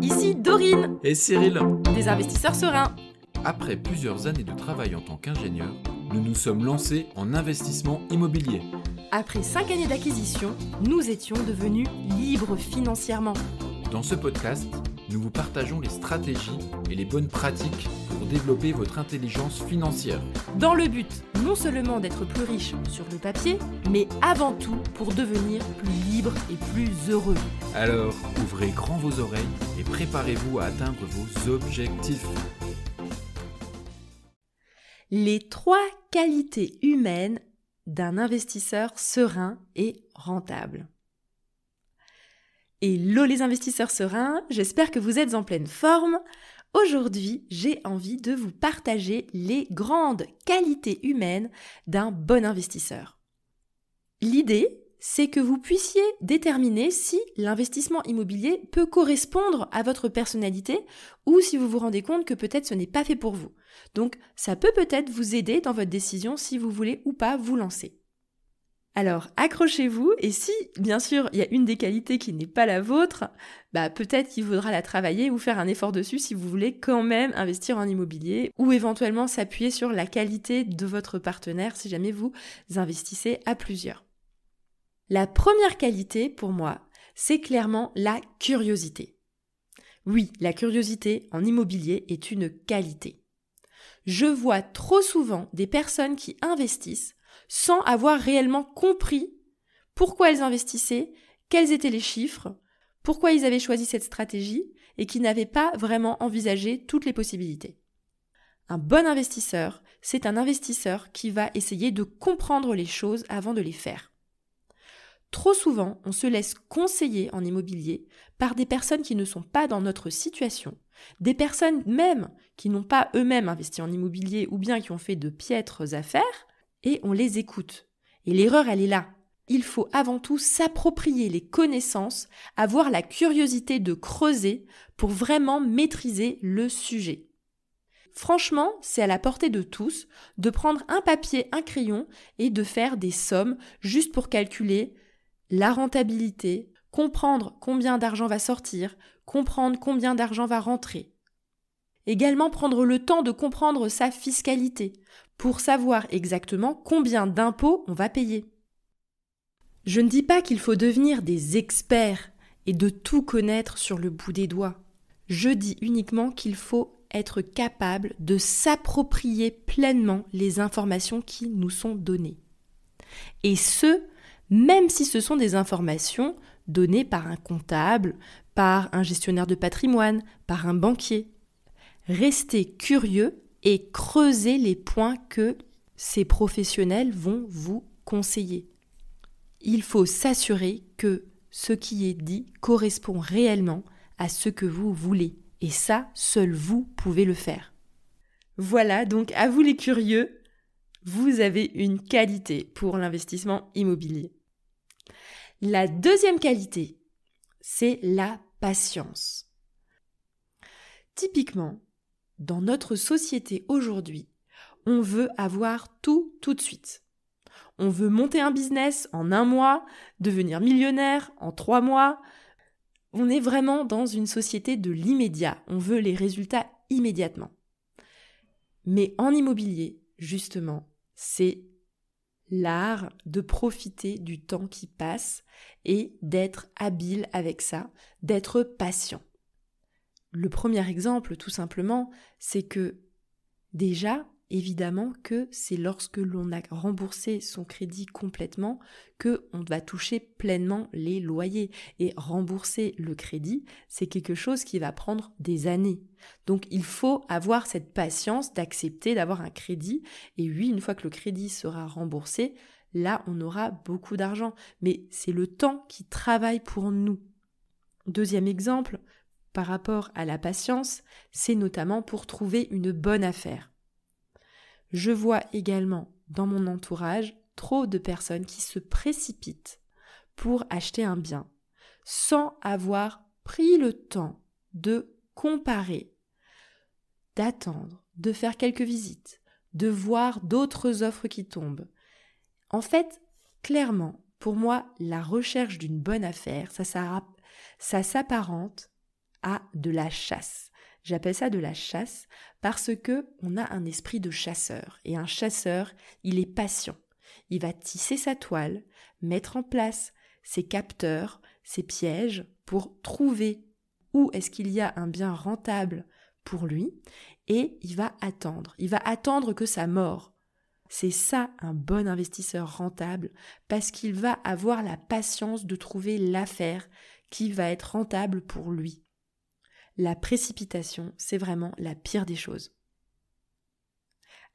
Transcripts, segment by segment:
ici Dorine, Et Cyril, des investisseurs sereins. après plusieurs années de travail en tant qu'ingénieur, nous nous sommes lancés en investissement immobilier. Après 5 années d'acquisition, nous étions devenus libres financièrement. Dans ce podcast, nous vous partageons les stratégies et les bonnes pratiques pour développer votre intelligence financière. Dans le but non seulement d'être plus riche sur le papier, mais avant tout pour devenir plus libre et plus heureux. Alors, ouvrez grand vos oreilles et préparez-vous à atteindre vos objectifs. Les 3 qualités humaines d'un investisseur serein et rentable. Hello les investisseurs sereins, j'espère que vous êtes en pleine forme. Aujourd'hui, j'ai envie de vous partager les grandes qualités humaines d'un bon investisseur. L'idée, c'est que vous puissiez déterminer si l'investissement immobilier peut correspondre à votre personnalité ou si vous vous rendez compte que peut-être ce n'est pas fait pour vous. Donc, ça peut peut-être vous aider dans votre décision si vous voulez ou pas vous lancer. Alors, accrochez-vous et si, bien sûr, il y a une des qualités qui n'est pas la vôtre, peut-être qu'il faudra la travailler ou faire un effort dessus si vous voulez quand même investir en immobilier ou éventuellement s'appuyer sur la qualité de votre partenaire si jamais vous investissez à plusieurs. La première qualité, pour moi, c'est clairement la curiosité. Oui, la curiosité en immobilier est une qualité. Je vois trop souvent des personnes qui investissent sans avoir réellement compris pourquoi elles investissaient, quels étaient les chiffres, pourquoi ils avaient choisi cette stratégie et qui n'avaient pas vraiment envisagé toutes les possibilités. Un bon investisseur, c'est un investisseur qui va essayer de comprendre les choses avant de les faire. Trop souvent, on se laisse conseiller en immobilier par des personnes qui ne sont pas dans notre situation, des personnes même qui n'ont pas eux-mêmes investi en immobilier ou bien qui ont fait de piètres affaires, et on les écoute. Et l'erreur, elle est là. Il faut avant tout s'approprier les connaissances, avoir la curiosité de creuser pour vraiment maîtriser le sujet. Franchement, c'est à la portée de tous de prendre un papier, un crayon et de faire des sommes juste pour calculer la rentabilité, comprendre combien d'argent va sortir, comprendre combien d'argent va rentrer. Également prendre le temps de comprendre sa fiscalité pour savoir exactement combien d'impôts on va payer. Je ne dis pas qu'il faut devenir des experts et de tout connaître sur le bout des doigts. Je dis uniquement qu'il faut être capable de s'approprier pleinement les informations qui nous sont données. Et ce, même si ce sont des informations données par un comptable, par un gestionnaire de patrimoine, par un banquier. Restez curieux et creusez les points que ces professionnels vont vous conseiller. Il faut s'assurer que ce qui est dit correspond réellement à ce que vous voulez. Et ça, seul vous pouvez le faire. Voilà, donc à vous les curieux, vous avez une qualité pour l'investissement immobilier. La deuxième qualité, c'est la patience. Typiquement, dans notre société aujourd'hui, on veut avoir tout de suite. On veut monter un business en 1 mois, devenir millionnaire en 3 mois. On est vraiment dans une société de l'immédiat. On veut les résultats immédiatement. Mais en immobilier, justement, c'est l'art de profiter du temps qui passe et d'être habile avec ça, d'être patient. Le premier exemple, tout simplement, c'est que déjà, évidemment que c'est lorsque l'on a remboursé son crédit complètement qu'on va toucher pleinement les loyers. Et rembourser le crédit, c'est quelque chose qui va prendre des années. Donc il faut avoir cette patience d'accepter d'avoir un crédit. Et oui, une fois que le crédit sera remboursé, là on aura beaucoup d'argent. Mais c'est le temps qui travaille pour nous. Deuxième exemple, par rapport à la patience, c'est notamment pour trouver une bonne affaire. Je vois également dans mon entourage trop de personnes qui se précipitent pour acheter un bien sans avoir pris le temps de comparer, d'attendre, de faire quelques visites, de voir d'autres offres qui tombent. En fait, clairement, pour moi, la recherche d'une bonne affaire, ça s'apparente à de la chasse. J'appelle ça de la chasse parce que on a un esprit de chasseur. Et un chasseur, il est patient. Il va tisser sa toile, mettre en place ses capteurs, ses pièges pour trouver où est-ce qu'il y a un bien rentable pour lui et il va attendre. Il va attendre que ça mord. C'est ça un bon investisseur rentable parce qu'il va avoir la patience de trouver l'affaire qui va être rentable pour lui. La précipitation, c'est vraiment la pire des choses.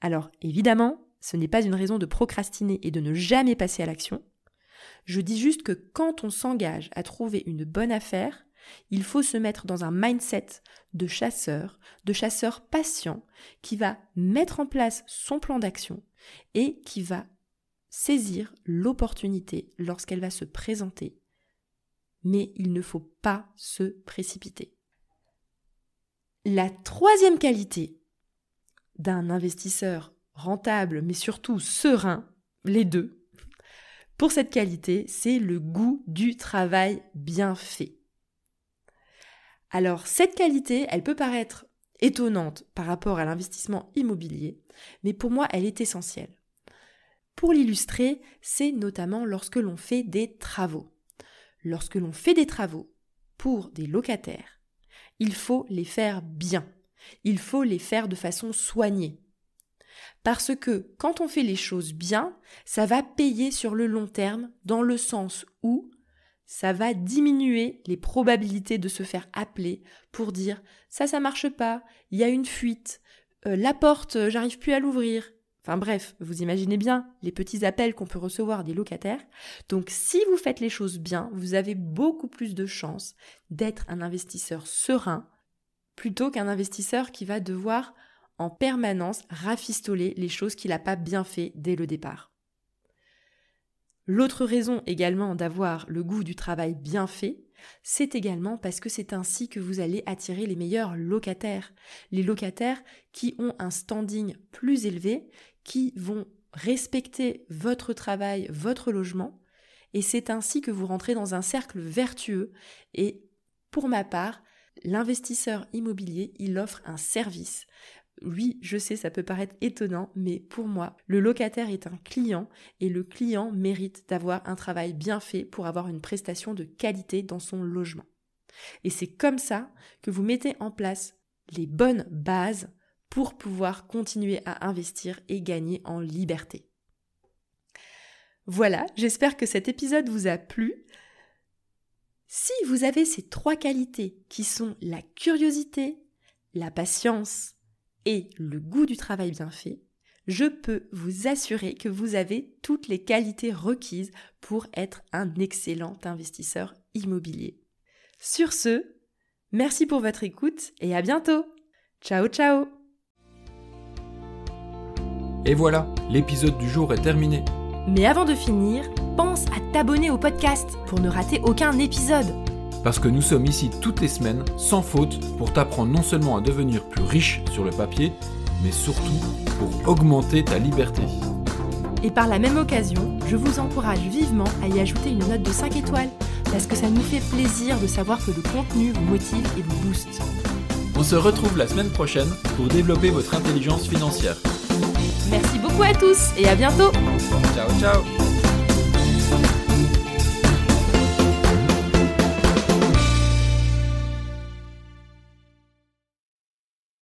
Alors, évidemment, ce n'est pas une raison de procrastiner et de ne jamais passer à l'action. Je dis juste que quand on s'engage à trouver une bonne affaire, il faut se mettre dans un mindset de chasseur patient qui va mettre en place son plan d'action et qui va saisir l'opportunité lorsqu'elle va se présenter. Mais il ne faut pas se précipiter. La troisième qualité d'un investisseur rentable, mais surtout serein, les deux, pour cette qualité, c'est le goût du travail bien fait. Alors, cette qualité, elle peut paraître étonnante par rapport à l'investissement immobilier, mais pour moi, elle est essentielle. Pour l'illustrer, c'est notamment lorsque l'on fait des travaux. Lorsque l'on fait des travaux pour des locataires, il faut les faire bien. Il faut les faire de façon soignée. Parce que quand on fait les choses bien, ça va payer sur le long terme dans le sens où ça va diminuer les probabilités de se faire appeler pour dire « ça marche pas, il y a une fuite, la porte, j'arrive plus à l'ouvrir ». Enfin bref, vous imaginez bien les petits appels qu'on peut recevoir des locataires. Donc si vous faites les choses bien, vous avez beaucoup plus de chances d'être un investisseur serein plutôt qu'un investisseur qui va devoir en permanence rafistoler les choses qu'il n'a pas bien fait dès le départ. L'autre raison également d'avoir le goût du travail bien fait, c'est également parce que c'est ainsi que vous allez attirer les meilleurs locataires. Les locataires qui ont un standing plus élevé, qui vont respecter votre travail, votre logement, et c'est ainsi que vous rentrez dans un cercle vertueux. Et pour ma part, l'investisseur immobilier, il offre un service. Oui, je sais, ça peut paraître étonnant, mais pour moi, le locataire est un client et le client mérite d'avoir un travail bien fait pour avoir une prestation de qualité dans son logement. Et c'est comme ça que vous mettez en place les bonnes bases pour pouvoir continuer à investir et gagner en liberté. Voilà, j'espère que cet épisode vous a plu. Si vous avez ces 3 qualités qui sont la curiosité, la patience et le goût du travail bien fait, je peux vous assurer que vous avez toutes les qualités requises pour être un excellent investisseur immobilier. Sur ce, merci pour votre écoute et à bientôt. Ciao, ciao! Et voilà, l'épisode du jour est terminé. Mais avant de finir, pense à t'abonner au podcast pour ne rater aucun épisode. Parce que nous sommes ici toutes les semaines, sans faute, pour t'apprendre non seulement à devenir plus riche sur le papier, mais surtout pour augmenter ta liberté. Et par la même occasion, je vous encourage vivement à y ajouter une note de 5 étoiles, parce que ça nous fait plaisir de savoir que le contenu vous motive et vous booste. On se retrouve la semaine prochaine pour développer votre intelligence financière. Merci beaucoup à tous et à bientôt. Ciao, ciao.